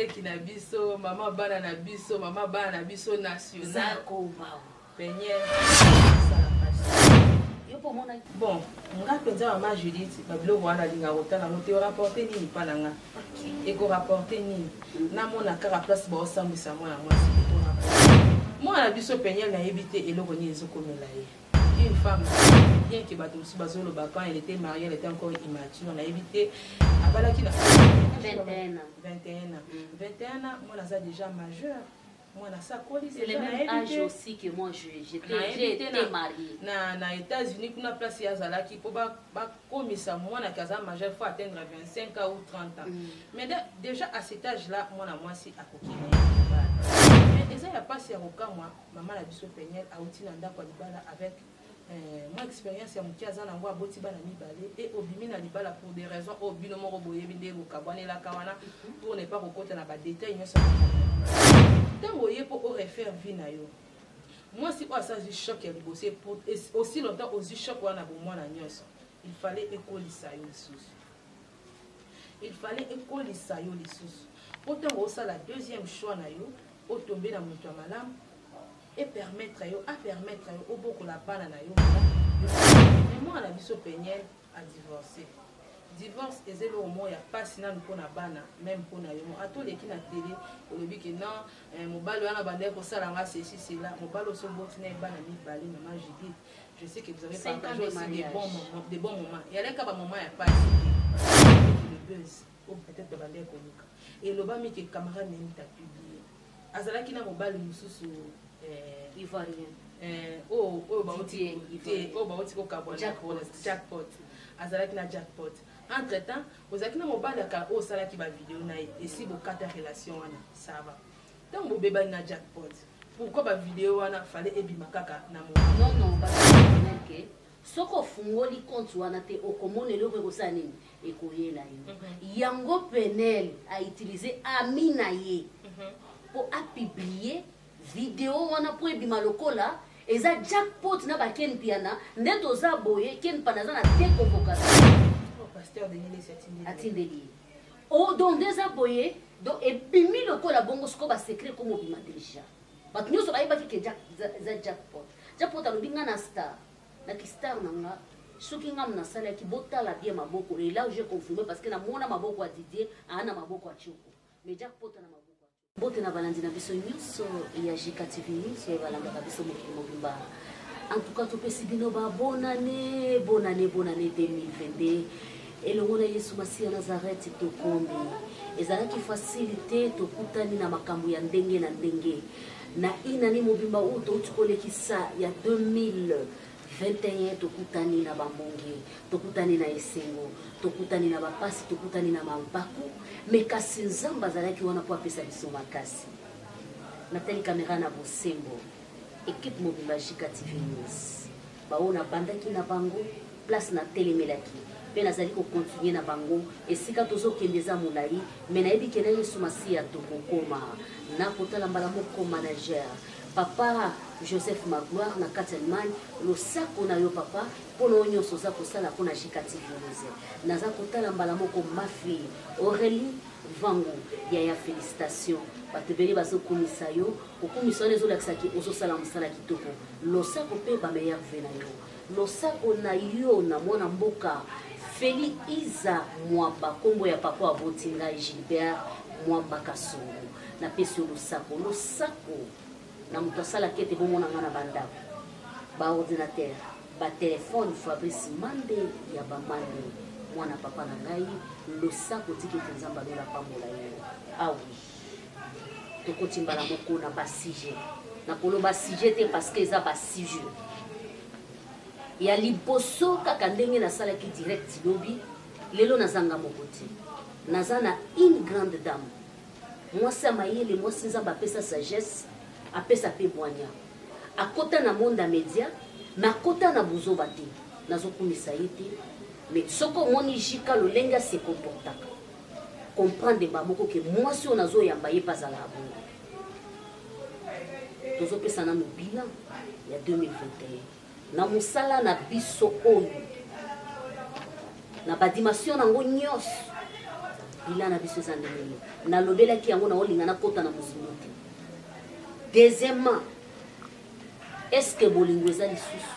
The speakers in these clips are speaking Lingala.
Leki na biso, maman bana na biso, maman bana na biso national. Peignel. Bon, nga penza maman Judith, babilo wana linga otana moto rapporter nini pananga. Eko rapporter nini. Na mona kara place ba osambisa moi yango siko rapporter. Moi na biso Peignel na yebité eloko ni ezokomela ye. Une femme, bien que Batousi Bazolo, quand elle était mariée, elle était encore immature. On a évité. À Balaki, 21 ans. 21 ans, moi, je suis déjà majeur. Moi, c'est le même âge aussi que moi, j'ai été mariée. Dans les États-Unis, pour la place, il y a Zalaki, pour comme ça, moi, je suis majeur, il faut atteindre 25 ans ou 30 ans. Mais déjà, à cet âge-là, moi, c'est à Kokine. Mais il n'y a pas si à moi, maman a dit au Peignel, à Outinanda, avec. Mon expérience ya mukiaza na ngwa boti bana mibale et obimi na libala pour des raisons obino moko boye binde bokabwane la kawana pour ne pas recoter na ba détails nyoso tango ye po o refaire vie na yo moi si o ça du choc ya bosser pour aussi longtemps aussi choc wana bo mwana nyoso il fallait écolisa yo lisusu autant ça la deuxième choix na yo o tomber na mutu malamu et permettre au beaucoup la bana na yo mais moi la biso Peignel a divorcé divorce et zéro au moins ya pas sinon pour na bana même pour na yo a tous les qui na télé au début que non mon balo wana bande ko sala nga ceci cela mon balo so boti na bana mi balé maman Judith je sais que vous avez partagé aussi des bons moments il y a les cas moment ya pas le buzz ou peut-être bande ko nika et le ba mi que camarade ni ta publié azala ki na mobile mususu ivoirien jackpot azalaki na jackpot entre temps ozalaki na mobali aka osalaki ba vidéo na ye esi bokata relation wana ça va tant bobebani na jackpot pourquoi ba vidéo wana fallait ebima kaka na non que soko fungoli compte wana te okomonela ko kosala nini ekoyela yo yango Penel a utilisé ami na ye pour a publier vidéo wana pour ebima lokola eza jackpot na ba ken piana ndeto za boye ken panaza na te convocation pasteur Denis atindeli o donc des aboye donc ebimi lokola bongo siko ba secret comme obima déjà bat nyoso ba yeba ki za jackpot alobi nga na star na ki star nanga soki ngam na sala ki botala bien maboko et là j'ai confirmé parce que na mona maboko a Didier ana maboko a Choko mais jackpot na maboko bote na balandi na biso nyonso ya JKTV News ya balanda biso mokili mobimba en tout cas topesi bino ba bonne année 2022 elongo na Yesu Masiya Nazareth tokombi ezalaki facilité tokutani na makambo ya ndenge na ndenge na inani mobimba uto utukolekisa ya 2021 tokutani na bambonge tokutani na esengo tokutani na bapasi tokutani na mampaku mekasi nzamba zalaki wana po apesa biso makasi natali kamera na bosembo équipe mobimba JKTV News baona bandaki na bango place na telemelaki pe nazali ko continuer na bango esika tozokendeza mulai mais nayebi ke na Yesu Masiya tokokoma na kotala mbala moko manager papa Joseph Magloire na Katelman lo sako na yo papa pono nyonso za kosala pona JKTV News naza kotala mbala moko mafi Aurélie Vango ya félicitations batebeli bazokomisa yo kokomisa nezo lakisaki ozosala musala kitoko lo sako pe ba meilleur vena yo lo sako na yo na mwana mboka Feli Iza Mwamba kombo ya papa abotinga Gilbert Mwamba Kasongo na pesi lo sako na mutasala kete bomona ngana banda ba ordinateur ba téléphone Fabrice Mande ya ba mande mwana papa na ngai lo sako tiki nzamba lola pambola yo awi tokotimba na moko na ba sujet na koloba sujet te parce que ça ba sujet ya liboso kaka ndenge na sala ki direct lobi lelo nazanga mokoti nazana une grande dame moi ça mayele moi sinza pesa sagesse apesa pe boanya akota na monde média na kota na buzoba te nazokumisa yete mais soko moni jika lolenga se comportaka comprendre baboko que moi si on azo yamba ye pas à la bonne tozo pesa na bilan ya 2021 na musala na biso oyo na badimation nango nyos bilan na biso eza ndenge nini nalobelaki yango na olingana kota na mosimo te. Deuxièmement, est-ce que bolingo eza lisusu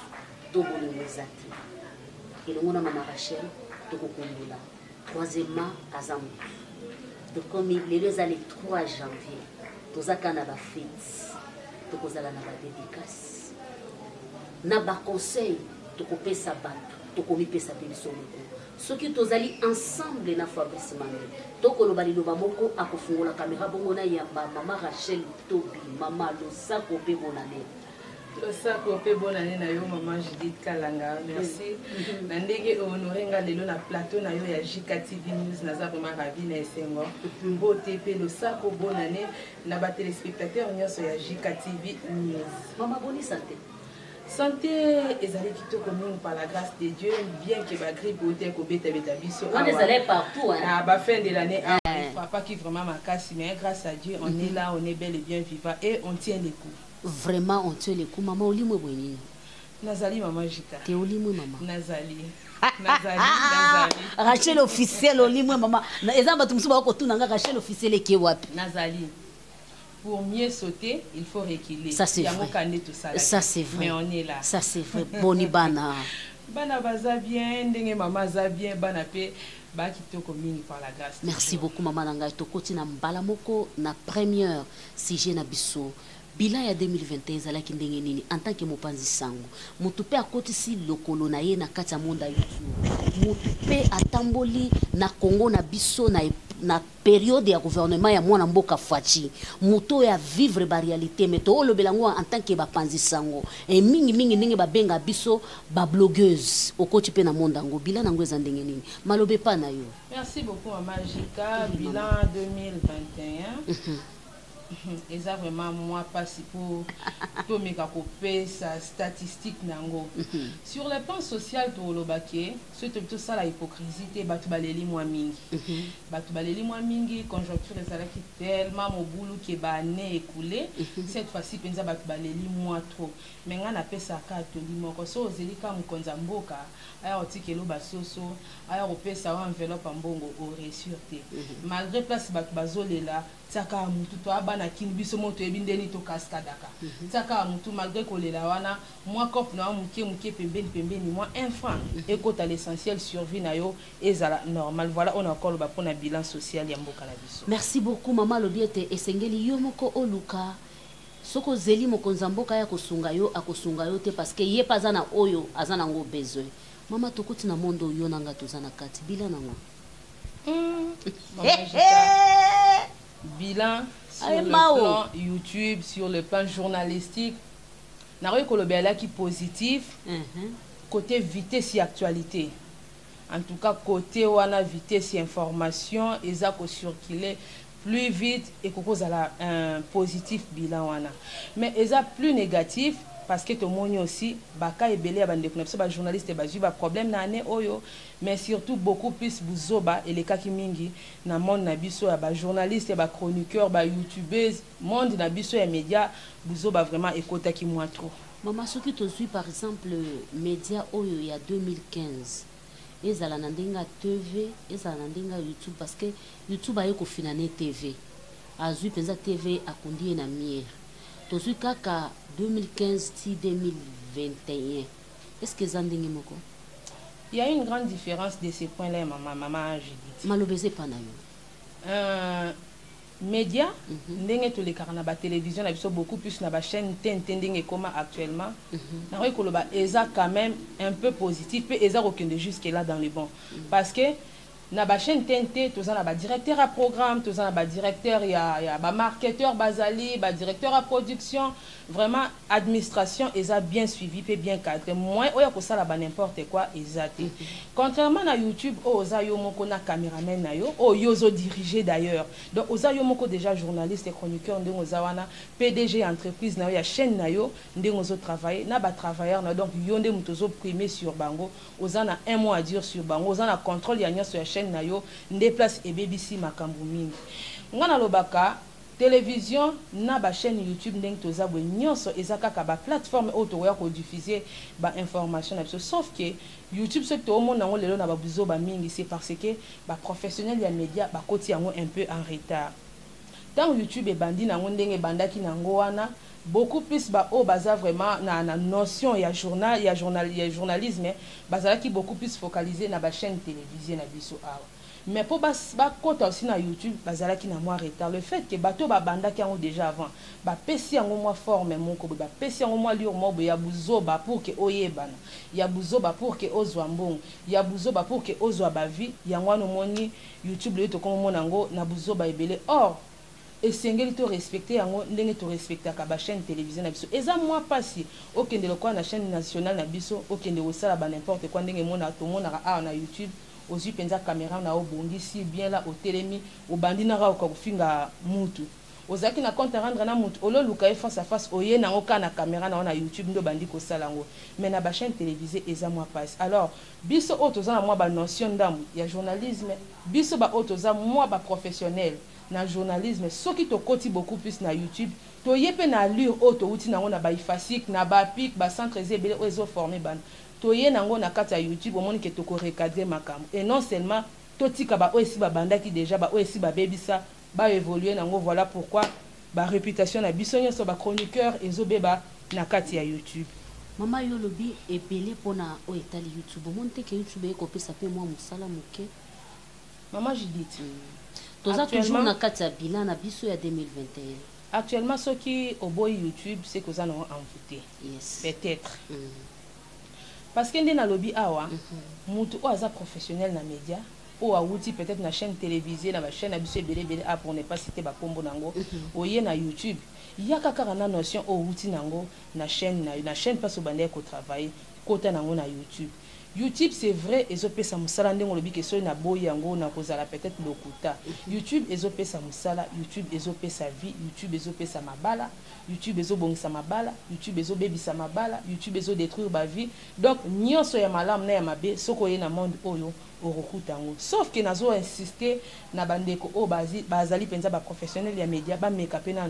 to bolingo eza te elongo na mama Rachel tokokondola. Troisièmement, aza motu tokomi lelo eza le 3 janvier tozaka na bafete tokozala na badédicace na baconseil tokopesa bato tokomipesa mpe biso moko soki tozali ensemble na Fabrice Mande tokoloba liloba moko akofungola kamera bongo na yamba mama Rachel Tobi mama Losako mpe bonane Losako mpe bonane na yo mama Judith Kalanga merci na ndenge honoré nga lelo na plateau na yo ya JKTV News naza vraiment ravi na esengo mbote mpe Losako bonane na ba téléspectateurs nyonso ya JKTV News. Mama boni santé. Santé ezali kitoko mingi par la grâce de Dieu, bien que ma grippe ou tel kobeta beta biso. On est allé partout hein. À la fin de l'année, pas qui vraiment ma casse, mais grâce à Dieu, on est là, on est bel et bien vivant et on tient les coups. Vraiment on tient les coups. Maman olimwe boni. Nazali maman Jika. Te olimwe maman. Nazali. Rachel officiel olimwe maman. Ezamba tumsuba ko tunanga Rachel officiel ke wapi? Nazali. Pour mieux sauter, il faut reculer. Ça c'est vrai. Ça c'est vrai. Mais on est là. Ça c'est vrai. Boni bana. Bana baza bien, ndenge maman za bien, bana pe ba kitoko mingi par la grâce. Merci beaucoup maman nanga tokoti na mbala moko na première sujet na biso. Bilan ya 2021 ezalaki ndenge nini en tant que mopanzi sango mutu pe akotisi lokolo na ye na kati ya monde ya YouTube mutu pe atamboli na Congo na biso na période ya gouvernement ya mwana mboka Fachi muto ya vivre ba réalité mais to olobela ngo en tant que bapanzi sango et mingi ndenge ba benga biso ba blogueuse okoti pe na monde ngo bilan nango eza ndenge nini malobe pa na yo. Merci beaucoup maman Jika. Bilan 2021 et ça vraiment moi pas si pour me capoper sa statistique nango sur le plan social to lobake c'est tout ça la hypocrisie batu baleli moi mingi conjoncture ezalaki tellement mobulu ke ba année écoulée cette fois-ci penza batu baleli moi trop mais ngana pesa ka to limoko so zelika mkonza mboka aya otikelo basoso aya opesa wa enveloppe mbongo au sûreté malgré place batu bazolela tsaka mutu to abana kini biso moto ebindeni to kaskadaka tsaka mutu malgré kolela wana moi cop na muke pembeni moi enfant ekota l'essentiel survie na yo ezala normal. Voilà on a encore ba pona bilan social ya mboka na biso. Merci beaucoup maman lobiete esengeli yo moko oluka soko zeli mokonza mboka ya kosunga yo akosunga yo te parce que ye pazana oyo azana ngo besoin mama tokoti na mondo yo nanga tozana kati bilan nango bilan sur le plan YouTube, sur le plan journalistique, n'a pas qui positif, côté vitesse et actualité. En tout cas, côté wana vitesse et information, ils ont circulé plus vite et qu'on a un positif bilan wana. Mais ils ont plus négatif. Parce que tout le monde aussi, baka et belé abandé ba journaliste ba ju ba problème na année oyo, mais surtout beaucoup plus buzoba et les cas qui mingi na monde na biso ba journaliste ba chroniqueur ba youtubeuse monde na biso et médias buzoba vraiment écouter qui moi trop. Maman soki to suit par exemple média oyo ya 2015 ezala na ndenga TV ezala na ndenga YouTube parce que YouTube ayo ko finane TV azui penza TV akundi na mier to suit kaka 2015 2021 est-ce que zandingi moko il y a une grande différence de ces points là maman Judith malobeze pa na yo média ndenge to le karana ba télévision na biso beaucoup plus na ba chaîne TNT ndenge comme actuellement na ko koloba eza quand même un peu positif et eza okende jusque là dans le bon parce que na ba chaîne TNT toza na ba directeur à programme toza na ba directeur ya ba marketeur bazali ba directeur à production vraiment administration eza bien suivi et bien cadré moins oya ko sala ba n'importe quoi ezate contrairement na YouTube oza yo moko na caméraman na yo yozo diriger d'ailleurs donc oza yo moko déjà journaliste et chroniqueur ndenge oza wana PDG entreprise na yo ya chaîne na yo ndenge ozo travailler na ba travailleur na donc yo ndenge mutozo primer sur bango oza na un mot à dire sur bango oza na contrôle ya nyoso ya chaîne na yo ndé place et BBC makambu mingi ngana lobaka télévision na ba chaîne YouTube ndenge toza bo nyonso ezaka ba plateforme auto ya ko diffuser ba information sauf que YouTube ce to monde nango lelo na ba buzo ba mingi c'est parce que ba professionnel ya média ba koti yango un peu en retard. Dans YouTube et bandi nango ndenge bandaki nango wana beaucoup plus ba o baza vraiment na notion ya journalisme bazala qui beaucoup plus focalisé na ba chaîne télévision na biso awa. Mais pour bas kota aussi na YouTube bazala qui na moi retard le fait que bato ba banda qui ont déjà avant ba pesi yango moi forme mon ko ba pesi yango moi lure mo ya buzoba pour que oyebana ya buzoba pour que ozwa mbongo ya buzoba pour que ozwa ba vie yango no moni YouTube le to comme monango na buzoba ebele or esengeli to respecter yango ndenge to respecter ka ba chaîne télévision na biso eza moi pasi okende lokwa na chaîne nationale na biso okende osala ba n'importe quoi ndenge mona to mona na YouTube aussi penza caméra na obongi si bien là au télémi au bandina ra ko finga mutu ozaki na compte rendre na mutu olo luka face à face oye na oka na caméra na YouTube ndo bandi ko salango mais na ba chaîne télévisée eza moi passe alors biso otoza na moi ba notion ndamu ya journalisme biso ba otoza moi ba professionnel na journalisme soki to koti beaucoup plus na YouTube to yepe na allure auto uti na na ba ifasik na ba pic ba centre ezebele ozo former ban toye nango na kata YouTube omoni ke toko recadrer makambo et non seulement totika ba oesi ba bandaki déjà ba oesi ba bebisa ba évoluer nango voilà pourquoi ba réputation na biso nyonso ba chroniqueur ezobeba na kati ya YouTube. Mama yolobi epele pona o etali YouTube monte ke YouTube eko pesa pe moi musala muke. Maman Judith toza toujours na kati ya bilan na biso ya 2021. Actuellement ce qui au boy YouTube c'est que ça nous envoûté. Yes. Peut-être. Parce que ndena lobby awa mutu o aza professionnel na média o awuti peut-être na chaîne télévisée na ba chaîne abusé belé pour ne pas citer ba kombo nango oye na YouTube yaka kaka na notion o wuti nango na chaîne parce bande ko travailler kota nango na YouTube. YouTube c'est vrai ezopesa musala ndenge lobi ke so na boy yango na kozala peut-être lokuta. YouTube ezopesa musala, YouTube ezopesa vie, YouTube ezopesa mabala, YouTube ezobongisa mabala, YouTube ezobebisa mabala, YouTube ezodétruire ba vie. Donc nyonso ya malamu na ya mabe soko ye na monde oyo orokutango. Sauf que nazo insister na bandeko o bazali penza ba professionnel ya média ba meka pena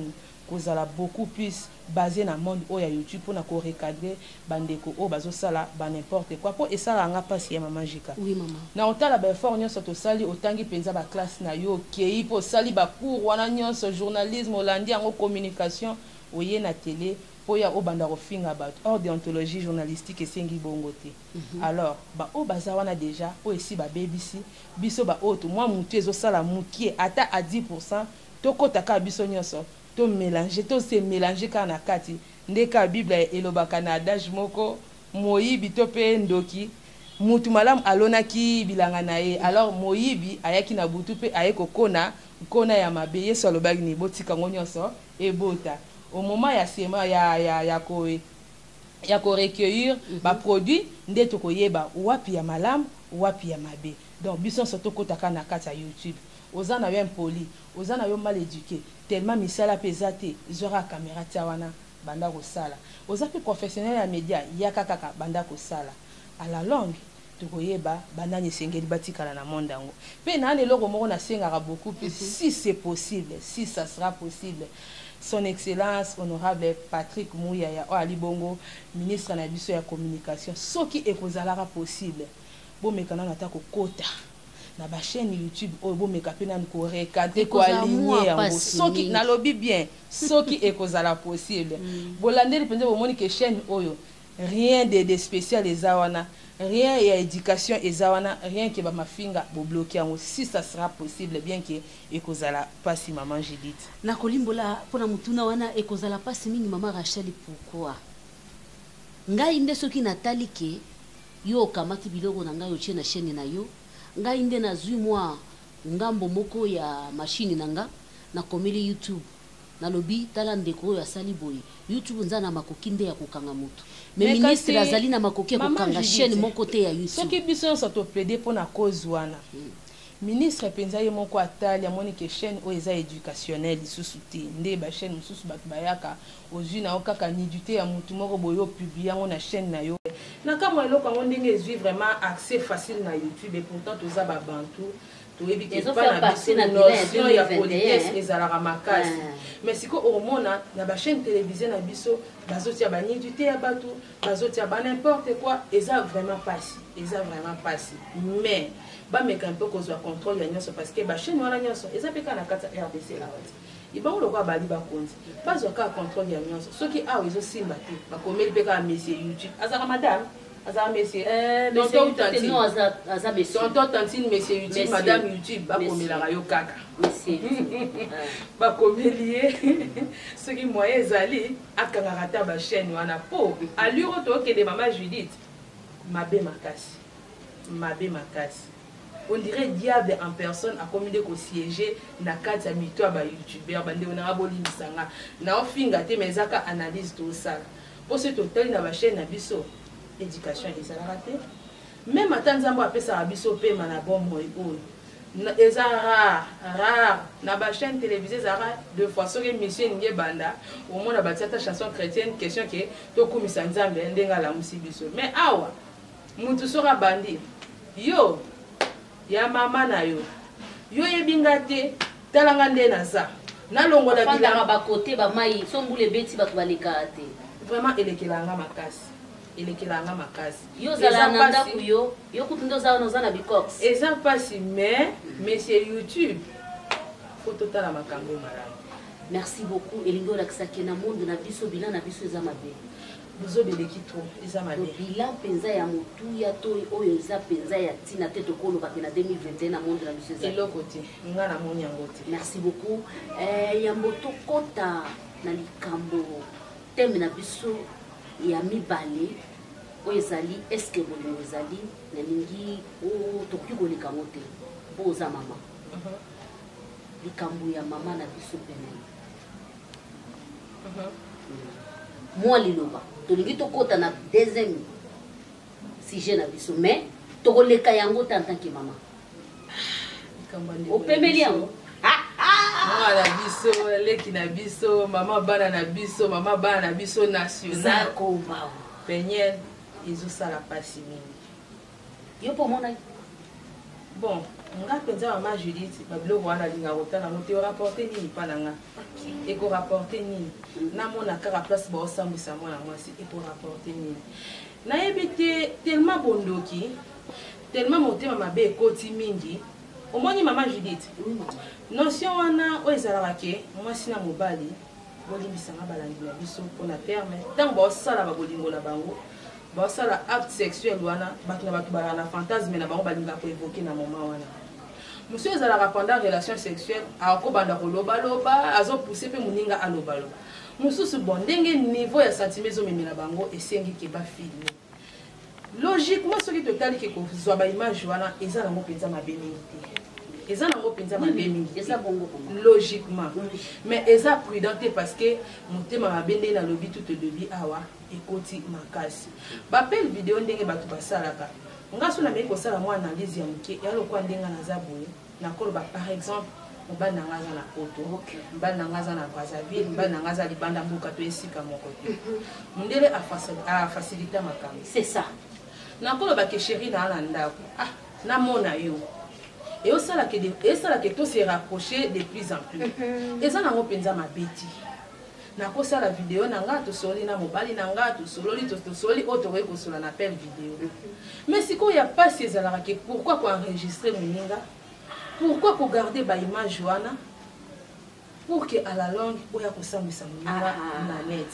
kozala beaucoup plus basé na monde o ya YouTube pour na ko recadrer bandeko o bazo sala ba n'importe quoi pour esala nga pasi ya Maman Jika. Oui maman. Na otala ba effort nyonso to sali otangi penza ba classe na yo kei po sali ba cours wana nyonso journalisme olandi yango communication oye na télé po ya obanda kofinga ba hors déontologie journalistique esengi bongote. Alors ba o baza wana déjà o esi ba BBC biso ba auto moi mutu ezo sala mukie ata à 10% to kotaka biso nyonso to mélanger to se mélanger kana kati ndeka Bible elobaka na adage moko moyibi to pe ndoki mutu malamu alonaki bilanga na ye alors moyibi ayaki na butu pe ayeko kona ya mabe yeso alobaki ni botika nyonso ebota au moment ya sema ya ko recueillir ba produit nde to koyeba wapi ya malamu wapi ya mabe donc biso soto kotaka na kati ya YouTube ozana yo impoli ozana yo mal éduqué tellement misala pesate zora caméra tawana banda ko sala ozapi professionnel ya média yaka kaka banda ko sala à la longue tokoyeba banda ni sengeli batikala na monde yango pe na loko moko na sengaka beaucoup plus si c'est possible si ça sera possible son excellence honorable Patrick Mouyaya Ali Bongo ministre na biso ya communication soki ekozalaka possible bo mekana na ta ko kota na ba chaîne YouTube o bo meka pena ko recadrer ko aligner yango soki na lobby bien soki ekozala possible bolandeli penza bo moni ke chaîne oyo rien de spécial ezawana rien ya éducation ezawana rien que ba mafinga bo bloquer yango si ça sera possible bien que ekozala pasi Maman Judith na kolimbola pona mutuna wana ekozala pasi mingi Maman Rachel pourquoi ngai nde soki natali ke yo kamati biloko na ngai otie na chaîne na yo ngai nde nazwi mwa ngambo moko ya machine nanga na komeli YouTube na lobi tala ndeko ya sali boy YouTube nzana makoki nde ya kokanga moto mais ministre azali na makoki kokanga chaîne moko te ya YouTube soki biso so to plaider pona cause wana ministre penza ye moko atali amoni ke chaîne o eza éducationnelle lisusu te nde ba chaîne mususu bato bayaka ozwi na okaka nidité ya mutu moko boyo publier yango na chaîne na yo na kama eloko yango ndenge ezwi vraiment accès facile na YouTube et pourtant toza ba bantu toyebi ke bana biso notion ya politesse ezalaka makasi mais siko omona na bachaîne télévisée na biso bazotia banidité ya bato bazotia n'importe quoi eza vraiment pasi mais bameka mpe kozwa contrôle ya nyonso parce que bachaîne wana nyonso eza mpe kaka na kati ya RDC awa te ibango lokwa bali bakonzi bazwa kaka contrôle ya nyonso soki awa ezosimba te bakomeli mpe kaka monsieur YouTube azaka madame azaka monsieur tonton tantine monsieur YouTube madame YouTube bakomelaka yo kaka bakomeli ye soki moyen ezali akangaka ta bachaîne wana po allure tokende mama Judith mabe makasi on dirait diable en personne a commis de siéger na kati ya mito ya ba youtubeur bande on a bolimisanga na ofinga te mais zaka analyse tout ça pour ce total na ba chaîne na biso éducation ezalaka te même ata nzambo apesa biso pe mana bombo oyo eza rare na ba chaîne télévisée zara deux fois soki monsieur nge banda au moins na batiata chanson chrétienne question que to kumisa nzambe ndenga la musi biso mais awa mutu sora bandi yo ya mama na yo yebinga te talanga nde naza nalongola bilanga bakote bamai sombule beti bato baleka te vraiment elekelanga makasi yo zala na ndako yo kutundo za na bikox eza pasi mais monsieur YouTube faut totala makambo malamu. Merci beaucoup elingo lakisaki na monde na biso bilan na biso eza mabe bozobeleki trop eza mabe bilan penza ya motuya to oyo eza penza ya tina te tokoloba pe na 2021 na monde na biso eza eloko te nga na moni yango te. Merci beaucoup yambo tokota na likambo teme na biso ya mibale oyo ezali eske bolingo ezali nalingi tokoki koleka ngo te mpo oza mama likambo ya mama na biso pene moi liloba tolingi tokota na deuxième sujet na biso mais tokoleka yango te en tant que mama opemeli yango mama na biso leki na biso mama bana na biso national penyel ezosala pasi mingi yo mpo omona bon nga mpenza mama Judith babiloko wana alinga kotala ngo te orapporte nini mpa na nga ekorapporte nini namona kaka place baosambwisa mwana mwasi ekorapporte nini nayebi te tellement bondoki tellement motema mabe ekoti mingi omoni mama Judith notion wana oyo ezalaka ke mwasi na mobali bolimbisanga balangi na biso mpona terme ntango baosala babolingo na bango baosala acte sexuel wana bato na bato balaka na fantasme na bango balingaka koevoke na moma wana monsieur ezalaka pendant relation sexuelle akobanda kolobaloba azopousse mpe moninga alobaloba mosusu bon ndenge niveau ya sentiment ezomemela bango esengi ke bafilme logiquement soki totali ke kozwa baimage wana eza nango mpenza mabe mingi te eza nango mpenza mabe mingi logiquement mais eza prudent te parce que motema mabe ndenge nalobi tout elobi awa ekoti makasi bapele video ndenge bato basalaka nga so na meki kosala mwa analyse ya moke ya lokwa ndenge naza boye nakoloba par exemple mobali nanga aza na poto mobali nanga aza na Brazzaville mobali nanga aza libanda mboka to esika moko te mondele afacilite makambo c'est ça nakoloba ke chéri na na ndako namona yo esalaka to se rapprocher de plus en plus eza nango mpenza mabeti nakosala video na nga tosoli na mobali na nga tosoli oyo tokoki kosola na pele video mais sikoyo ya pasi ezalaka ke pourquoi koenregistre moninga pourquoi kogarde baimage wana pour que à la longue oya kosambwisa moninga na net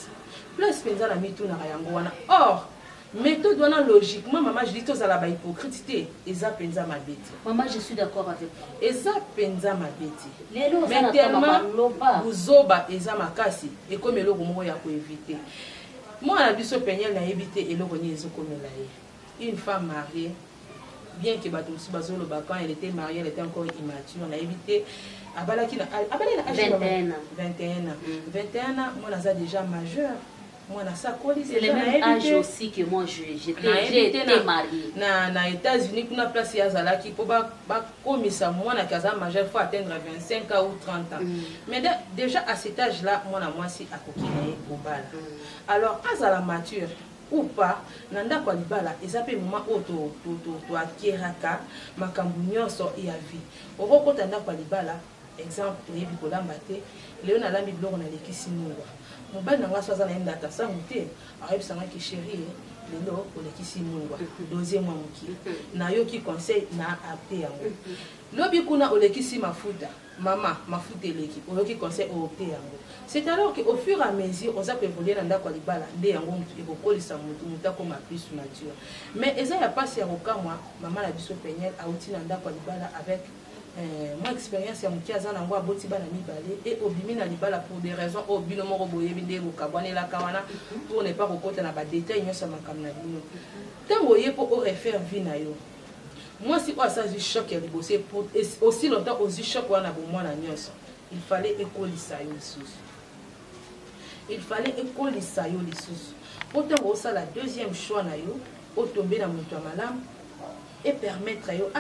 plus mpenza na mitunaka yango wana or méthode wana logiquement mama je dis tozala bahypocrite te eza mpenza mabe te mama je suis d'accord avec vous eza mpenza mabe te mais tellement buzoba eza makasi ekomi eloko moko ya koevite mwana na biso penyel nayebi te eloko nini ezokomela ye une femme mariée bien que bato mosusu bazoloba quand elle était mariée elle était encore immature nayebi te abalaki na 21 ans mwana aza déjà majeur c'est le même âge aussi que moi j'ai été mariée na États-Unis kuna place ya zalaki po ba komisa mwana kaza majeur faut atteindre 25 ans ou 30 ans mais déjà à cet âge là mwana mwasi akokina ye kobala alors azala mature ou pas na ndako ya libala eza pe moment oyo toakieraka makambo nyonso ya vie okokota ndako ya libala exemple toyebi kolamba te lelo nalambi biloko nalekisi nungwa mobali na nga so aza na ye ndata sango te ayebisangaki chéri lelo olekisi nungwa deuxième mois moki nayoki conseil na apte yango lobi kuna olekisi mafuta mama mafuta eleki oyoki conseil opte yango c'est alors que au fur et à mesure oza koévoluer na ndako ya libala nde yango ekokolisa mutu akoma plus mature mais eza ya pasi ya kokamwa mama na biso Peniel auti na ndako ya libala avec moi expérience ya moki aza nango aboti bana mibale et obimi na libala pour des raisons obino moko boyebi nde bokabwanelaka wana pour ne pas kokota na badetail nyonso ya makambo na bino ntango oye mpo orefaire vie na yo moi si oyo asazwi choc ya liboso aussi longtemps ozwi choc wana bomwana nyonso il fallait ekolisa yo lisusu mpo ntango osala deuxième choix na yo otombe na moto ya malamu et permettre yo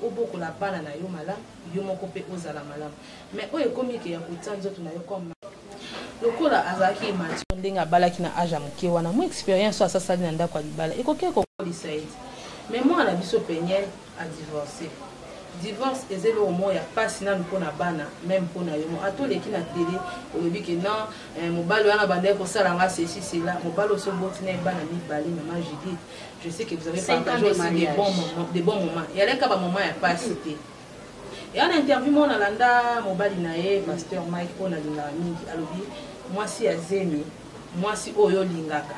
obokola bana na yo malamu yo moko mpe ozala malamu mais oyo ekomi ke ya kotia nzoto na yo comme lokola azalaki mature ndenge abalaki na age ya moke wana mo expérience oyo asasali na ndako ya libala ekoki ekokolisa ete mais mwana na biso Peniel adivorce divorce eza eloko moko ya pasi nanu mpona bana même mpona yo mo atoleki na télé oyebi ke non mobali wana bandeki kosala nga ceci cela mobali oso boti na ye bana mibale mama Judith je sais que vous avez partagé aussi des bons moments eyaleka bamoma ya pasi te eya na interview mo nalanda mobali na ye pasteur Mike oyo nalingaka mingi alobi mwasi ya zemi mwasi oyo olingaka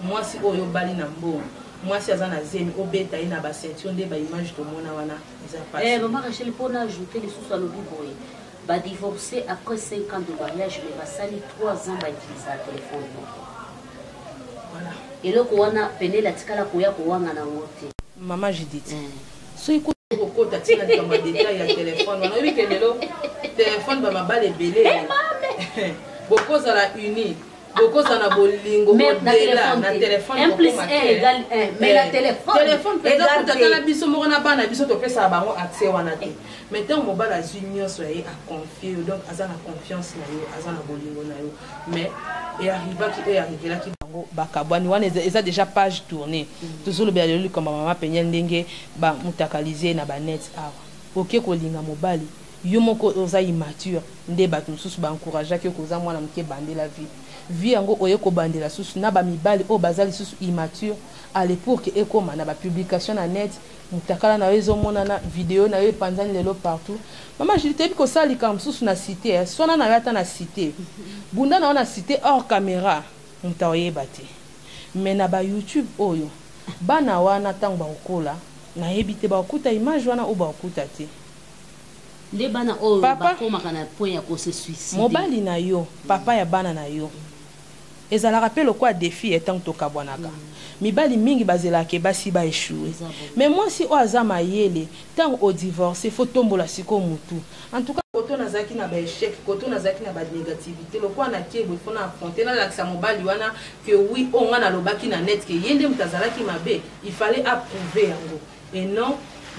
mwasi oyo obali na mbongo mwasi aza na zemi obeta ye na basentio nde baimage tomona wana eza pasi maman Rachel mpona ajouter lisusu alobi boye badivorce après 5 ans de mariage mais basali 3 ans bautiliza telefone moko voilà eloko wana Peniel atikala koya kowanga nango te mama Judith soki kokota tina likambo ya detail ya telefone wana oyebi ke lelo telefone bamabala ebele bokozala uni bokozala bolingo modela na telefone mais la téléphone peut-être biso moko na bana biso topesaka bango accès wana te mais ntango mobali azwi nyonso ya ye aconfie donc aza na confiance na yo aza na bolingo na yo mais arrivelaki bango bakabwani wana eza déjà page tournée tozolobela lelo likambo mama Peniel ndenge bamutakalize na banet awa oke kolinga mobali yo moko oza immature nde bato mosusu baencourageaki yo koza mwana moke bandela vie yango oye kobandela susu na bamibali oyo baza lisusu immature à l'époque ekoma na bapublication na net mutakala na yo ezomonana video na yo epanzani lelo partout mama Judith ebi kosala likambo mosusu na cité swana na yo ata na cité bunda na yo na cité hors caméra moto aoyeba te mais na bayoutube oyo bana wana ntango bakokola nayebi te bakokuta image wana oyo bakokuta te nde bana oyo bakomaka na point ya kose suicide mobali na yo papa ya bana na yo ezalaka mpe lokwa défi etango tokabwanaka mibali mingi bazelaka basi baéchoué mais mwasi oyo aza mayele ntango odivorce fo tombola siko mutu en tout cas koto nazalaki na baéchec koto nazalaki na banégativité lokwa na kiebo ifo na affronter nalakisa mobali wana ke oui oyo nga nalobaki na net ke ye nde moto azalaki mabe il fallait approuver yango et non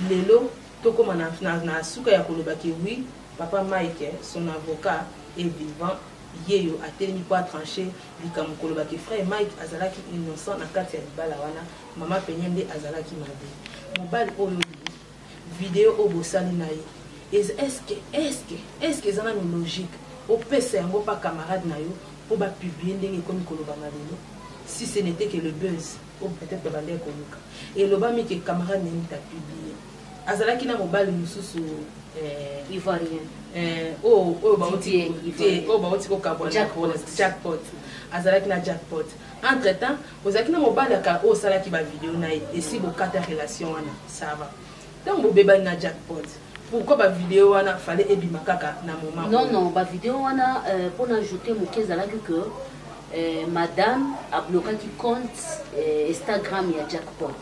lelo tokoma na suka ya koloba ke oui papa Mike son avocat est vivant yeyo atelemi po atranché likambo koloba ke frère Mike azalaki innocent na kati ya libala wana mama Peniel nde azalaki mabe mobali oyo video oyo bosali na ye est-ce que eza nano logique opesa yango pa camarade na yo po bapublie ndenge ekomi koloba na lelo si ce n'était que le buzz ou peut-être babandeki koluka elobami ke camarade nemi tapublie azalaki na mobali mosusu ivoirien oyo bauti kokabwana jackpot azalaki na jackpot entre temps ozalaki na mobali aka oyo osalaki bavideo na ye esi bokata relation wana sava ntango bobebani na jackpot pourquoi bavideo wana fallait ebima kaka na moment non bavideo wana mpona ajouter moke ezalaki que madame ablokaki compte Instagram ya jackpot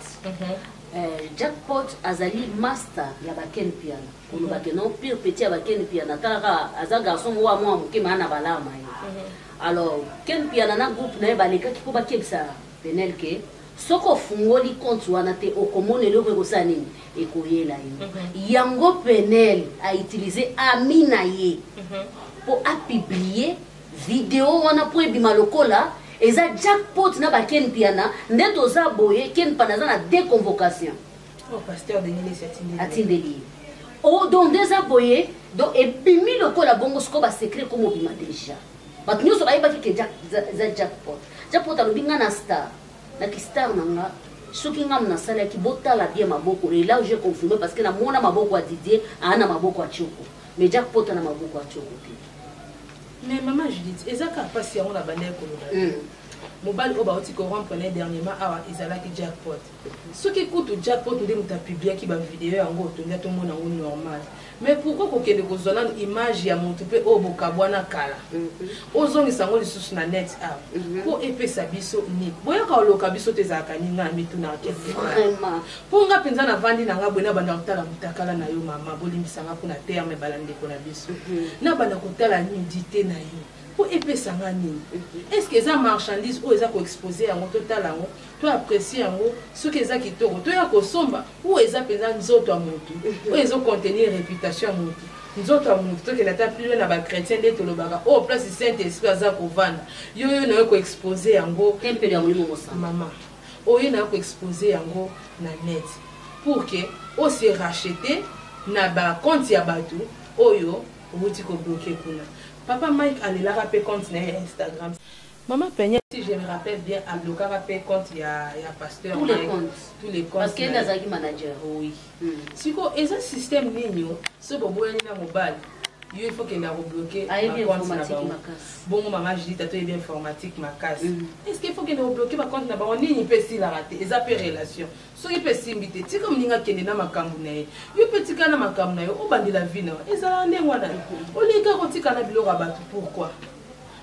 jackpot azali master ya baken piano kolobake non pire petit ya baken piano atalaka aza garçon moko mwa moke maa na balama ye alors ken piano na groupe na ye balekaki mpo bakebisa Peniel ke soki ofungoli compte wana te okomona eloko ekosala nini ekoyela yo yango Peniel autilize ami na ye mpo apiblie video wana mpo ebima lokola eza jackpot na ba ken piana ndeto za boye ken panaza na déconvocation pasteur Denis atindeli o donc déjà boye donc ebimi lokola bongo siko ba secret comme obima déjà bato nyonso bayebaki ke jackpot alobi nga na star naki star na nga soki nga nasalaki botala bien maboko et là j'ai confirmé parce que namona maboko ya Didier ana maboko ya Tioko mais jackpot na maboko ya Tioko te mais maman Judith ezaka pasi yango na bande koloba mobile oba oti ko rompre dernièrement awa ezalaki jackpot soki kutu jackpot nde muta publiaki ba vidéo yango otonga to mona ngo normal mais pourquoi kokende kozona image ya mutu pe obokabwana kala ozongisa ngo lisusu na net awa po epesa biso ni boyaka oloka biso te ezalaka ninga na mitu na vraiment po nga penza na vandi na nga bwena banda kotala mutakala na yo mama bolimbisanga mpona terme balandeko na biso na banda kotala nudité na yo pour épesa ngani est-ce que ça marchandise ou eza ko exposer yango total yango to apprécier yango ce que eza kitoko to ya ko somba ou eza penza nzoto ya mutu ou eza contenir réputation ya mutu nzoto ya mutu to ke na ta plus na ba chrétien de to lobaka oh place saint esprit aza ko vanda yo na ko exposer yango temple ya molimo mosa mama oyo na ko exposer yango na net pour que o se racheter na ba compte ya batu oyo outi ko bloquer kuna. Papa Mike a les rappelé compte sur Instagram. Maman Peignet, si je me rappelle bien, a bloqué rappelé compte il y a pasteur tous les comptes. Tous les comptes. Parce qu'il y a des manager. Oui. Si quoi, et un système ligne, ce bobo est na mobile. Il faut qu'il a rebloqué ma compte informatique ma casse. Bon maman je dis t'as tout bien informatique ma casse. Est-ce qu'il faut qu'il a rebloqué ma compte na ba on ni peut si la rater. Et ça peut relation. So il peut s'imiter. Tu comme ninga kende na makambu na ye. Yo petit kana makambu na yo o bandi la vie na. Et ça ndengwa na. O leka kotika na biloko batu pourquoi?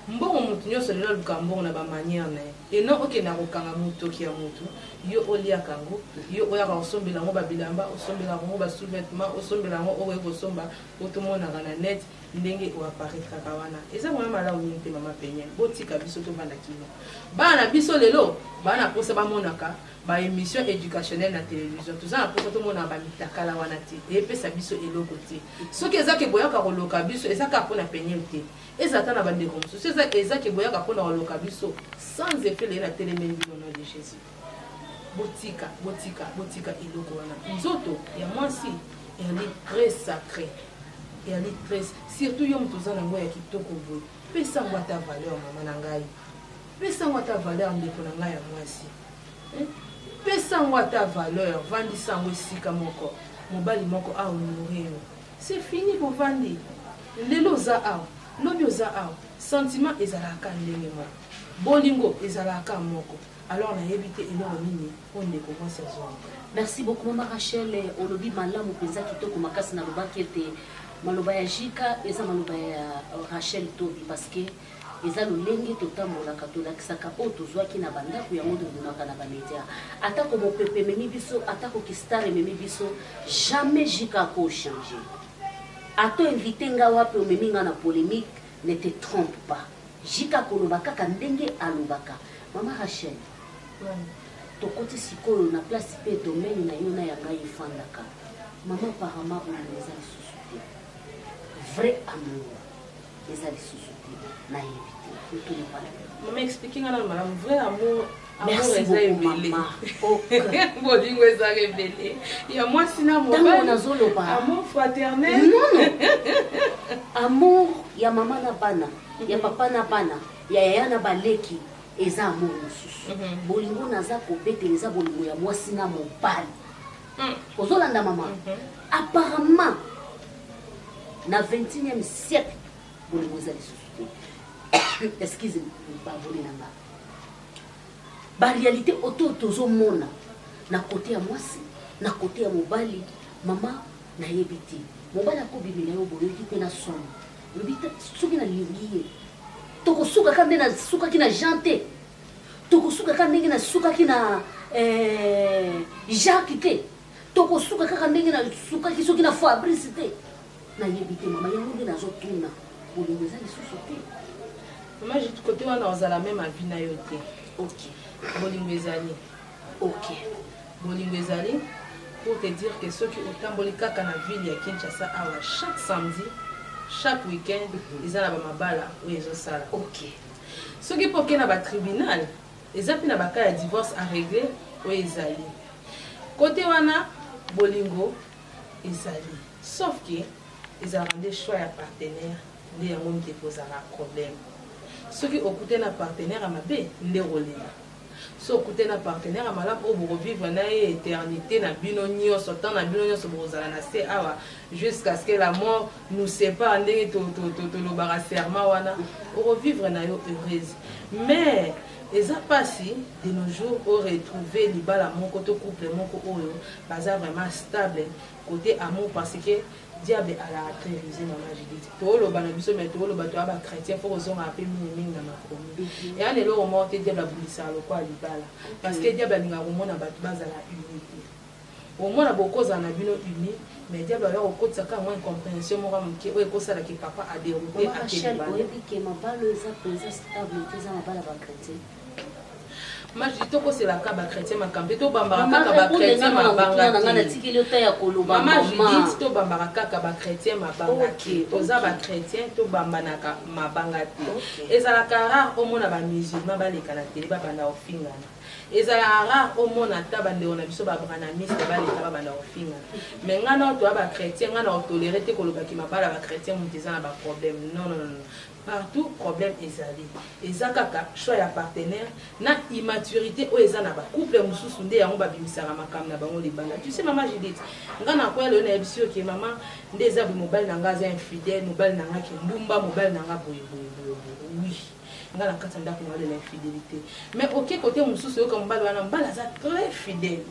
Mbongo mutu nyonso lelo lukambo na ba manière na ye. Et non OK na kokanga mutu ki ya mutu. Yo olia kango yo oya ka osombela ngo babilamba osombela ngo ba sous-vêtements osombela ngo oyo kosomba otomona kana net ndenge o apparaître ka wana eza mwana mala unité mama Peignet botika biso to bana kino bana biso lelo bana posa ba monaka ba émission éducationnelle na télévision tout ça na posa to mona ba mitakala wana ti et pesa biso eloko ti soki ezaki boyaka koloka biso ezaka pona Peignet te ezata na bande comme ça ezaki boyaka pona koloka biso sans effet la télémédie au nom de Jésus. Botika iloko wana nzoto ya mwasi elle est très sacrée et elle est très surtout yo mtoza na ngoya kitoko boy pesa ngwa ta valeur mama na ngai pesa ngwa ta valeur ndeko na ngai ya mwasi pesa ngwa ta valeur vandi sango sika moko mobali moko a honorer c'est fini pour vandi lelo za a lobi za a sentiment ezalaka ndenge moko bolingo ezalaka moko. Alors, on a évité énormément on est comment ça se. Merci beaucoup, Maman Rachel. On le dit malamu pesa kitoko makasi na lobaki ete maloba ya Jika eza maloba ya Rachel Tobi parce que eza lolenge totambola katolakisaka oyo tozwaki na bandako yango tozonaka na bamedia atako mopepe ememi biso atako kistar ememi biso jamais Jika ako changer ato invité nga wapi omemi nga na polémique ne te trompe pas Jika koloba kaka ndenge alobaka. Maman Rachel tokoti sikoyo na place pe domaine na yo na yanga ifandaka mama apparemment on les a suscité vrai amour les a suscité na éviter tout ne pas maman expliquer ngana madame vrai amour merci beaucoup maman bodingo eza révélé ya moi sina mo amour fraternel non amour ya mama na bana ya papa na bana ya yaya na baleki eza amour mosusu bolingo naza kobetela eza bolingo ya mwasi na mobali ozolanda mama apparemment na 21e siècle bolingo eza lisusu te excuse baboli na nga baréalité oto tozomona na kote ya mwasi na kote ya mobali mama nayebi te mobali akobimela yo boyoki mpe na somo lobi soki nalingi ye tokosukaka nde nasukaki na jean te tokosukaka ndenge nasukaki na Jacques te tokosukaka ndenge nasukaki soki na Fabrice te nayebi te mama yango nde nazotuna bolingo eza lisusu te mama je côté wana ozala même avis na yo te ok bolingo ezali ok bolingo ezali pour te dire que ceux qui otamboli kaka na ville ya Kinshasa awa chaque samedi chaque week-end ils ont la mabala où ils ont ça ok Ce qui peut na ba tribunal, eza pe na ba cas ya divorce à régler o ezali. Côté wana bolingo ezali. Sauf que ils ont rendu choix à partenaire, les gens qui posent un problème. Ceux qui ont écouté un partenaire à ma paix, les rôles. Ceux qui ont écouté un partenaire à ma lap, pour revivre une éternité, na binonio, sortant na binonio, sur Bozanase, jusqu'à ce que la mort nous sépare, le barasserma, pour revivre une heureuse. Mais les passé de nos jours ont retrouvé les balles à mon côté couple, mon côté, bazar vraiment stable côté amour parce que diable à la théorisé maman Judith. Tout le banabiso mais tout le bateau à chrétien faut qu'ils ont appelé mini dans ma commune. Et on est là au moment où diable a voulu ça le quoi libala parce que diable a dit au moment où bateau base à la unité. Au moment où beaucoup en a bino uni mais diable a au côté ça quand moins compréhension moi qui est quoi ça là que papa a dérouté à quel bal. Oui dit que ma balle ça présence stable que ça ma balle à chrétien. Moi je dis que c'est la cas chrétien ma campé to bambaraka ba chrétien ma banga na tikeli ota ya koloba maman je dis to bambaraka ba chrétien ma banga toza ba chrétien to bambanaka ma banga ezala kara au mona ba musulman ba leka na télé ba banda ofingana ezala rare au mona tabande on a biso ba branamiste ba leka ba banda ofingana mais ngana to ba chrétien ngana o tolérer te koloba ki ma bala ba chrétien muteza na ba problème non. Partout problème ezali ezakaka choix ya partenaire na immaturité o ezana ba couple mususu nde yango babimisaka makambo na bango libanda. Tu sais maman Judith ngana ko le na ebisio ke maman nde ezabu mobile na ngaza infidèle mobile na ngaki ndumba mobile na ngaboye oui ngana kata ndako na le infidélité mais OK côté mususu yo comme mobile wana mbala za très fidèle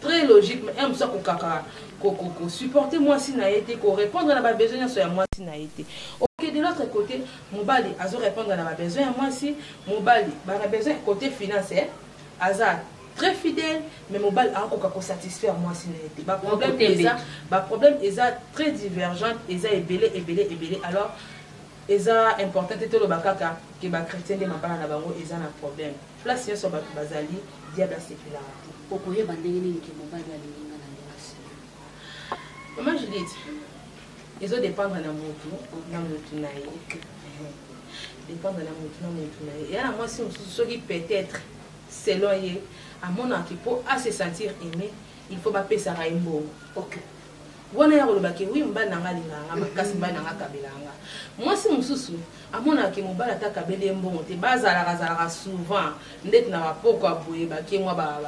très logique mais aime ça ko kaka ko supporter moi si na été ko répondre à ba besoin sur moi si na été. OK de l'autre côté mobali azo répondre à ba besoin moi si mobali ba besoin côté financier azar très fidèle mais mobali a ko satisfaire moi si na été ba problème eza très divergente eza ebélé alors eza important te lo bakaka ke ba chrétien de mabala na bango eza na problème place yo so ba bazali diable sécular okoye bandenge nini ke mobali alinga na nasi maman Juliette ils ont dépendre na mutu na ye dépendre na mutu na ye et à moi si ce qui peut-être selon ye à mon qui pour à se sentir aimé il faut pas payer ça à imbo. OK wana ya kolobaki oui mbali nanga linganga makasi mbali nanga kabelanga moi si mususu amona ke mobala ta kabele mbongo te bazala souvent ndeti na bapoko aboye bake moi ba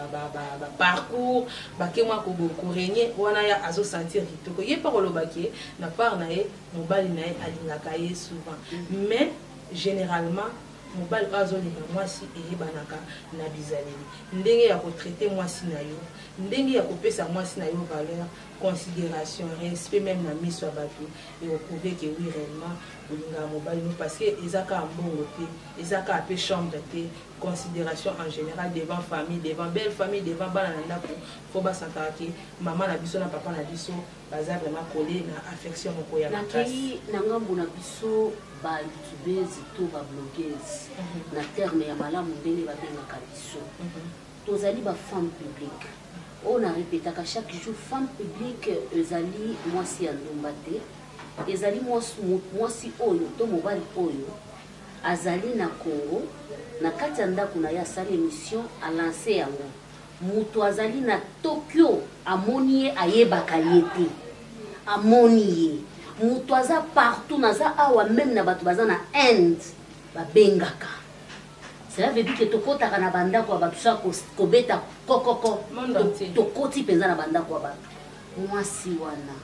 parcours bake moi ko régner wana ya azo sentir kitoko ye pa kolobaki na part na ye mobali na ye alingaka ye souvent mais généralement mobali azolinga mwasi eyebanaka na bizaleli ndenge ya kotraiter mwasi na yo ndenge ya kopesa mwasi na yo valeur considération respect même na miso ya bato et au prouver que oui réellement olinga mobali no parce que ezaka mbongo te ezaka ape chambre te considération en général devant famille devant belle famille devant bana na ndako faut basantaka ke mama na biso na papa na biso baza vraiment collé na affection moko ya makasi na ngambo na biso ba youtubeuse to ba blogueuse na terme ya malamu ndenge babengaka biso tozali ba femme publique on a répété qu'à chaque jour femme publique ezali mwasi ya ndumba te ezali mwasi oyo to mobali oyo azali na Congo na kati ya ndako na ya sali émission a lancé yango mutu azali na Tokyo amoni ye ayebaka ye te amoni ye mutu aza partout naza awa même na bato baza na Inde babengaka. Cela veut dire que tokotaka na banda kwa bato sa kobeta kokoko tokoti penza na banda kwa bato mwasi wana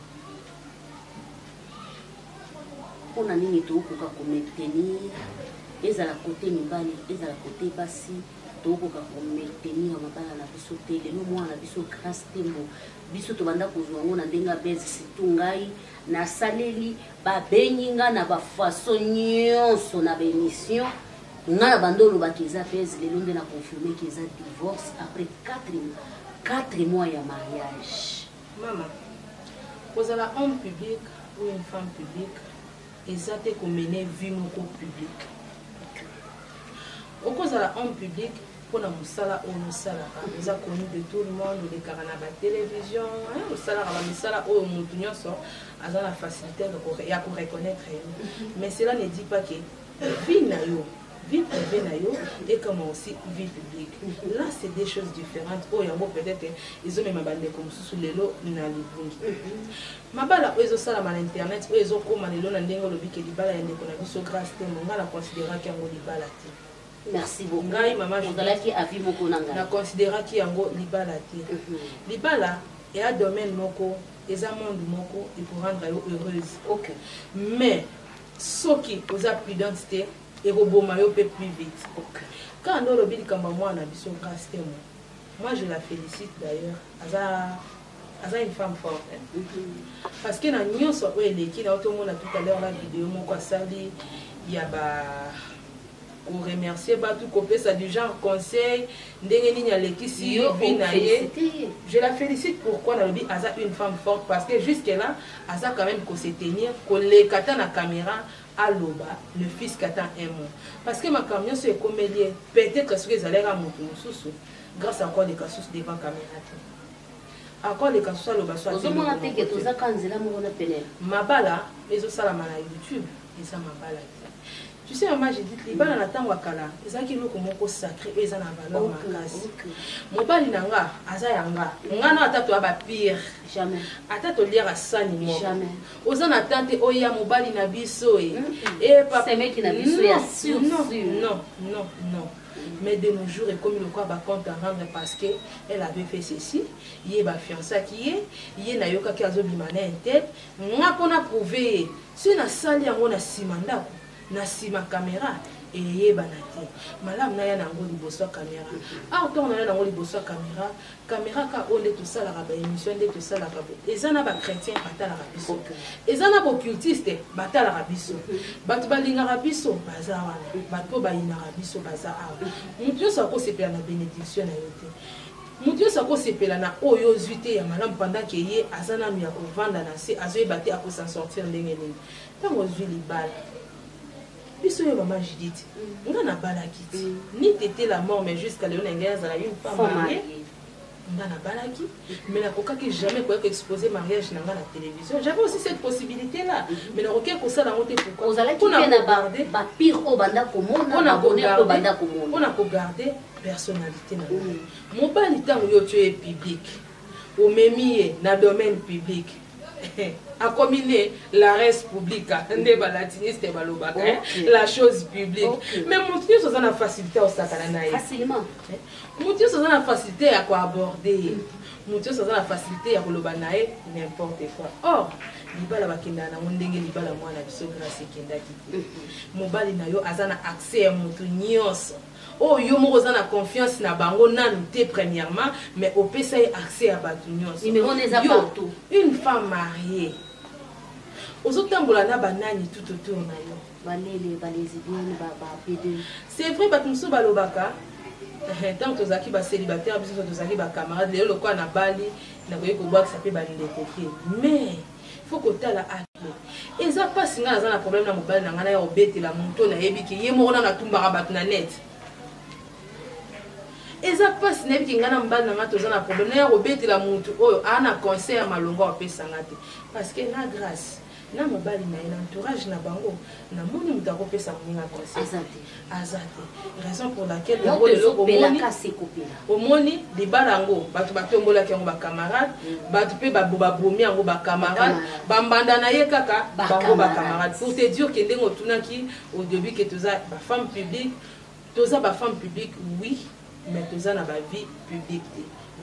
ona nini tokoka kometenir ezala côté mibali ezala côté basi tokoka kometenir mabala na biso te lelo mwana biso grâce tembo biso to banda kozwa ngo na ndenga bezi situngai na saleli babenyinga na ba façon nyonso na ba émission ngana bandolo bakiza pèse les londe na confirmer qu'ils ont divorce après 4 mois ya mariage. Maman, vous avez un homme public ou une femme publique, ils ont qu'on mener vie moko public. Au cause de l'homme public, pour la musala ou musala, ils ont connu de tout le monde, les carana la télévision, musala la musala ou mutunyo so, ils ont la facilité de reconnaître. Mais cela ne dit pas que vie na yo vie privée et comme aussi vie publique. Là, c'est des choses différentes. Oh, peut-être ils ont même abandonné comme sous les lots na libungi. Mabala ils ont ça à l'internet, ils ont comme les lots na ndengo lobi ke libala yende kona biso grâce te monga la considérer qu'yango libala te. Merci beaucoup. Ngai maman Judith avi moko nanga. Na considérer qu'yango libala te. Libala et un domaine moko, et un monde moko, et pour rendre heureuse. Ok. Mais ce qui vous a prudence et robomayo peut plus vite. Quand on a le bilan comme moi, on a besoin de grâce. Moi, je la félicite d'ailleurs. Elle a une femme forte. Hein? Parce que dans nous, soit elle est qui, tout le monde a tout à l'heure la vidéo, mon quoi sali, il y a pour remercier tout copier ça du genre conseil je la félicite pourquoi elle a une femme forte parce que jusque là elle a quand même qu'on se tenir qu'on les kata na caméra à l'oba le fils kata un mot parce que ma camion c'est comédien peut-être que les allaient à mon sous grâce à quoi les casus devant caméra encore les casus à l'oba soit ma bala les autres ça la mala YouTube et ça ma bala. Tu sais, moi j'ai dit que les balles n'attendent pas là. Ils ont qui nous comme sacré, ils ont la valeur macasse. Mon bal n'anga, azayanga. On a n'attend toi pire. Jamais. Attends te lire à ça ni moi. Jamais. Aux en attente oya mon bal inabiso et papa. C'est mec qui n'abiso ya sûr. Non. Mais de nos jours et comme le quoi va compte à rendre parce que elle avait fait ceci, il y a fiancé qui est, il y a nayoka qui a zobimane en tête. Moi qu'on a prouvé, si na sali on a simanda. Na sima caméra et yebanati malam na ya nango liboso caméra autant na ya nango liboso caméra ka onde tout ça la ba émission de tout ça la ba ezana ba chrétien batala rabiso ezana ba occultiste batala rabiso batu balinga rabiso bazara batu ba ina rabiso bazara mutu ça ko sepela na bénédiction na yote mutu ça ko sepela na oyo zuité ya malam pendant que ye azana mi ya ko vanda na se azoye baté a ko s'en sortir ndenge ndenge tango zui libala. Biso yo maman Judith, on a balaki. Ni t'étais la mort mais jusqu'à Léon Engaz elle a une femme mariée. On a balaki, mais la coca qui jamais quoi exposer mariage dans la télévision. J'avais aussi cette possibilité là. Mais le requin comme ça la honte pourquoi on a gardé ba pire au banda comme on a gardé personnalité na. Mon bali tango yo tu es public. Au memi na domaine public. A combiner la res publique, la chose publique. Mais mon Dieu, ça a la facilité au sakananaï. Facilement. Mon Dieu, ça a la facilité à quoi aborder. Mon Dieu, ça a la facilité à kolobanaï n'importe quoi. Or, libala bakenda na ndenge libala mwana biso grâce kenda kiti. Mobali na yo azana accès à mutu nyonso. Oh, yo mo na confiance na bango nanu te premièrement, mais au PSA accès à batu nyonso. Numéro n'est pas partout. Une femme mariée. Aux autres na banani tout autour na yo. Balele balezibine ba PD. C'est vrai batumso balobaka. Tant que zaki ba célibataire biso to zaki ba camarade le quoi na bali na koyeko box ça peut balile teke. Mais faut que tu la acte. Et ça passe nga na problème na mobile na ngana ya obete la monto na yebiki ye mo na tumbaka batu na net. Et ça passe na yebiki ngana mbali na ngato za na problème na ya obete la monto oyo ana conseil ya malonga opesa ngate parce que na grâce na mobali na entourage na bango na moni mutako pesa moninga conseil azate raison pour laquelle yango lelo omoni libalango batu batombola yango ba camarade batu pe babomi yango ba camarade bambanda na ye kaka bango ba camarade pour te dire que ndengo tunaki au début que toza ba femme publique toza ba femme publique oui mais toza na ba vie publique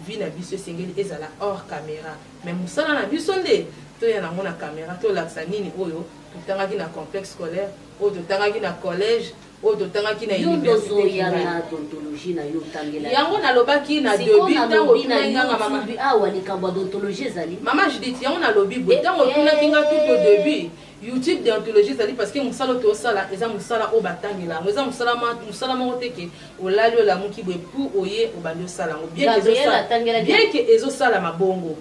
vie na biso sengeli ezala hors caméra mais musala na biso nde to ya na mona caméra to laksa nini oyo totangaki na complexe scolaire oyo totangaki na collège oyo totangaki na université ya na odontologie na yo tangela yango nalobaki na début tango tunanga mama awa likambo odontologie ezali mama Judith yango nalobi bo tango tunaki nga tout au début YouTube déontologie ezali parce que musala to sala eza musala o batangela eza musala moko teke olali la muki bo pour oye obando sala bien que ezo sala mabongo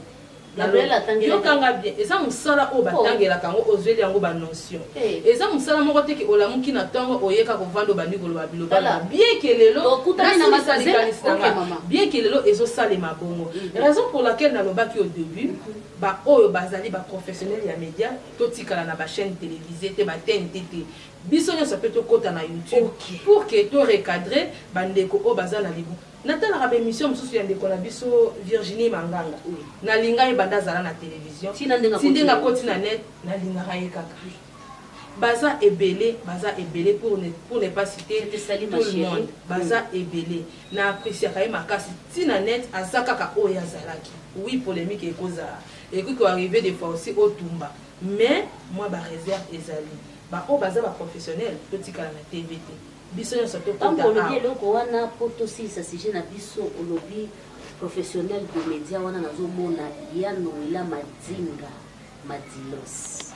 yokanga bien eza mosala oyo batangelaka yango ozweli yango banotion eza mosala moko te ke olamuki na ntongo oyeka kovanda obandi koloba biloba bien ke lelo bien ke lelo ezosalema bongo raison pour laquelle nalobaki au début baoyo bazali baprofessionnel ya média totikala na bachaîne télévisée te batente te biso nyonso mpe tokɔta na youtube pour ke torecadre bandeko oyo baza na libu natalaka baémission mosusu ya ndeko na biso Virginie Manganga nalinga ye banda azala na télévision tindenga koti na net nalingaka ye kaka baza ebele pour ne pas citer tout le monde baza ebele na appréciaka ye makasi tina net aza kaka oyo azalaki oui polémique ekozala ekoki arriver des fois aussi otumba mais moi baréserve ezali baoyo baza baprofessionnel totikala na tvt biso nyonso tokolobi eloko wana po tosilisa sujet na biso olobi professionnel de média wana nazomona ya Noela Madinga Madilos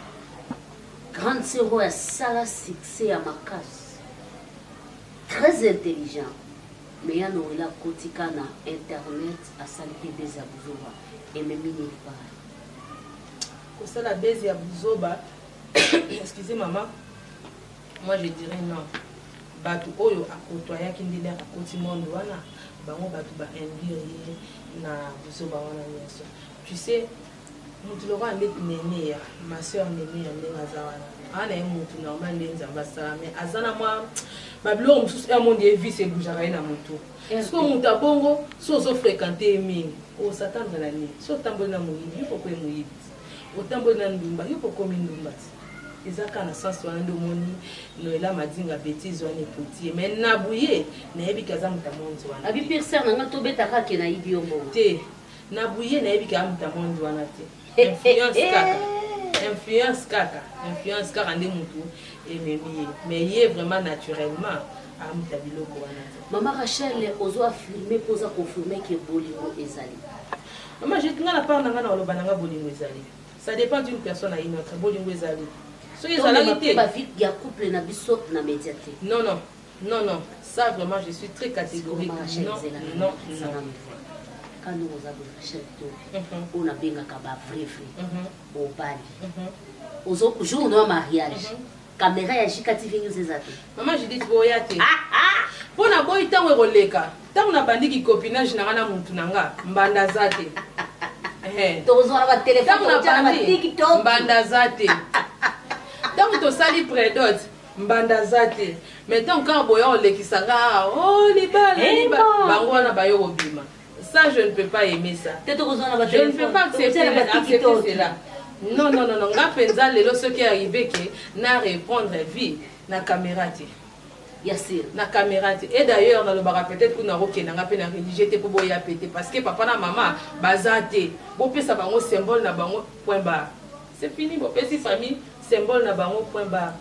grande sœur oyo asala succès ya makasi très intelligent mais ya Noela kotika na internet asali mpe bese ya buzoba ememi nilipara kosala bese ya buzoba excusez maman moi je dirais non bato oyo akotoyaki ndile akoti monde wana bango bato bainduire ye na buzoba wana nyonso tu sais mutu loko andeti nene ya ma soeur nene ya ndenge aza wana ana ye mutu normal nde nzambe asala mais aza na mwa babiloko mosusu ya monde ye vise ebujaka ye na motu siko mutu abongo so ozofréquente ye mingi osatandre na nini so otamboli na moyibi yo poko ye moyibi otamboli na ndumba yo pokomi ndumba ti eza kaka na sens wana nde omoni Noela Madinga bétise wana ekoti ye mais nabuye nayebiki aza mutu amonzi wana abi piercer nanga tobetaka ke nayibi yo mbongo te nabuye nayebiki aza mutu amonzi wana te influence kaka nde mutu ememi ye mais ye vraiment naturellement amuta biloko wana te mama Rachel ozo affirmer poza confirmer ke bolingo ezali mama jetinga na part nanga na oloba nanga bolingo ezali ça dépend d'une personne à une autre bolingo ezali so ezalaki te ba vie ya couple na biso na médiaté non ça vraiment je suis très catégorique non quand nous avons Rachel to on a bengaka ba vrai au bali ozo jour de mariage caméra ya Jika TV News ezate maman je dis boya te pona boy tango ekoleka tango na bandiki copinage na ngana muntu nanga mbanda zate tozora ba téléphone tozora ba TikTok mbanda zate tango tosali prédot mbanda zate mais tango ka boya olekisanga oh libala bango wana bayo obima ça je ne peux pas aimer ça je ne peux pas accepter cela non nga penza lelo ce qui est arrivé que na répondre vie na caméra ti Yassir na caméra ti et d'ailleurs dans le bar peut-être qu'on a roké na pe na religieux te po boya pété parce que papa na maman bazate bo pesa bango symbole na bango point barre c'est fini bo pesi famille symbole na bango point barre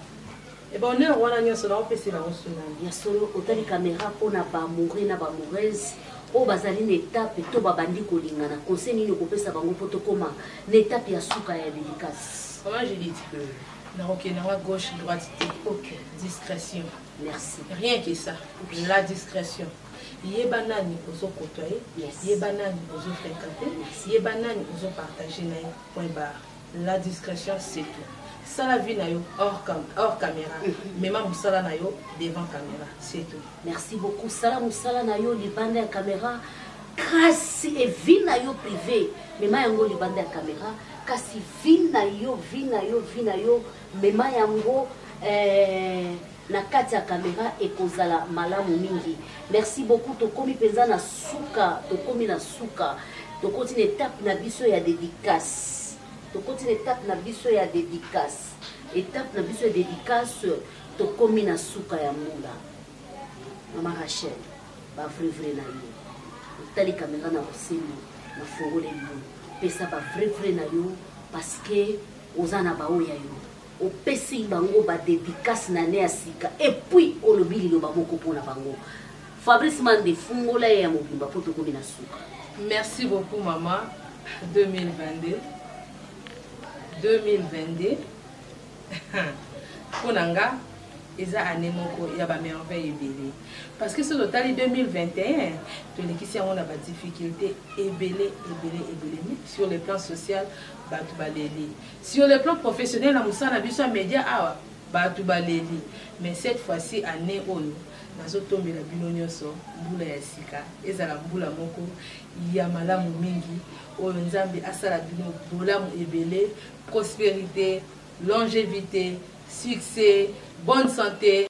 et bonheur wana nyonso na opesi bango sunani ya solo otali caméra pona ba mourir na ba moureuse o bazali na étape to babandi kolingana conseil nini kopesa bango poto koma na étape ya suka ya dédicace comment je dis na OK na gauche droite OK discrétion merci rien que ça la discrétion yeba nani ozo côtoyer yeba nani ozo fréquenter yeba nani ozo partager na point barre la discrétion c'est tout ça la vie na yo hors caméra même musala na yo devant caméra c'est tout merci beaucoup sala musala na yo libanda ya caméra kasi e vie na yo privé même yango libanda ya caméra kasi vie na yo même yango na kati ya caméra ekozala malamu mingi merci beaucoup tokomi penza na suka tokomi na suka tokoti na étape na biso ya dédicace tokoti na étape na biso ya dédicace tokomi na suka ya mula mama Rachel ba vrai na yo otali caméra na osemi na fongole yo pesa ba vrai na yo parce que ozana ba oya yo opesi bango ba dédicace na ne asika et puis olobi liloba moko pona bango Fabrice Mande fungola ya mobimba poto komi na suka merci beaucoup maman 2022 ponanga eza année moko ya ba merveille ebele parce que ce total 2021 tolekisi yango na ba difficulté ebele sur le plan social batu baleli sur le plan professionnel na musala biso média awa batu baleli mais cette fois-ci année oyo nazotombela bino nyonso mbula ya sika ezala mbula moko ya malamu mingi oyo nzambe asala bino bolamu ebele prospérité longévité succès bonne santé